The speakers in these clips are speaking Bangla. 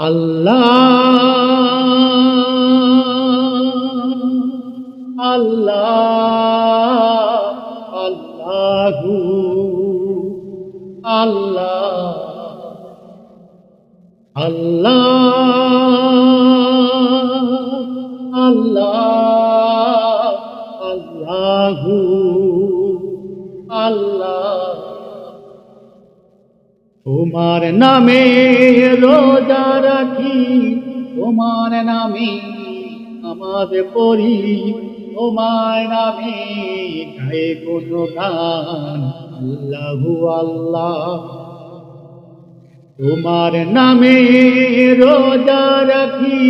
আল্লাহ আল্লাহ আল্লাহু আল্লাহ আল্লাহ আল্লাহ আল্লাহু আল্লাহ। তোমার নামে রোজা রাখি, তোমার নামে নামাজ পড়ি, তোমার নামে গায়ে গুণগান আল্লাহু আল্লাহ। তোমার নামে রোজা রাখি,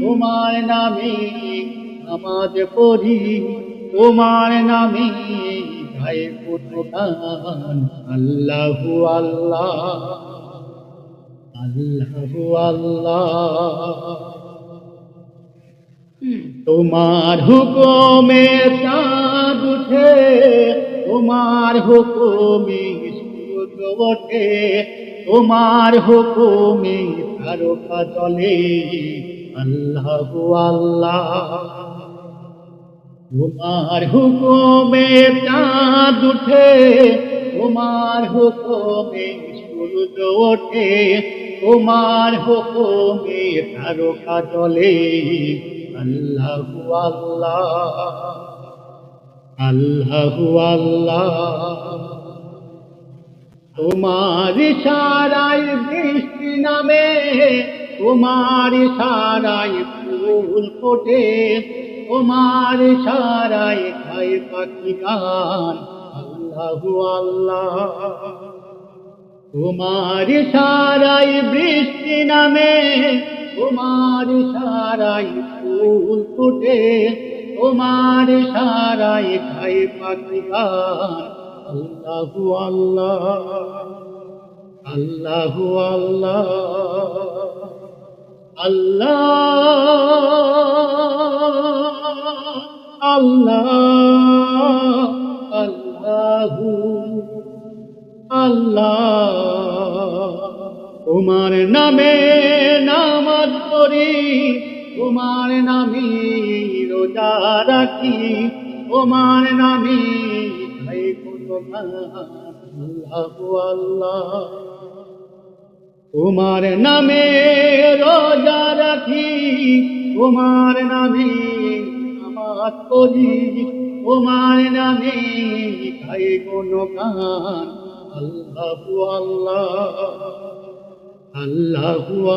তোমার নামে নামাজ পড়ি, তোমার নামে গায়ে গুণগান আল্লাহু আল্লাহ আল্লাহু আল্লাহ। তোমার হুকুমে চাঁদ উঠে, তোমার হুকুমে সূর্য ওঠে, তোমার হুকুমে তারকা জ্বলে আল্লাহু আল্লাহ। তোমার হুকুমে চাঁদ উঠে, তোমার হুকুমে সূর্য ওঠে, তোমার হুকুমে তারকা জ্বলে আল্লাহু আল্লাহ আল্লাহু আল্লাহ। তোমার ইশারায় বৃষ্টি নামে, তোমার ইশারায় ফুল ফোটে, তোমার ইশারায় গায় পাখি গান আল্লাহু আল্লাহ। তোমার ইশারায় বৃষ্টি নামে, তোমার ইশারায় ফুল ফোটে, তোমার ইশারায় গায় পাখি গান আল্লাহু আল্লাহ আল্লাহু আল্লাহ আল্লাহ আল্লাহ আল্লাহু আল্লাহ। তোমার নামে নামাজ পড়ি, তোমার নামে রোজা রাখি, তোমার নামে গায়ে গুণগান আল্লাহু আল্লাহ। তোমার নামে রোজা রাখি, তোমার নামে নামাজ পড়ি, তোমার নামে গায়ে গুণগান আল্লাহু আল্লাহ আল্লাহু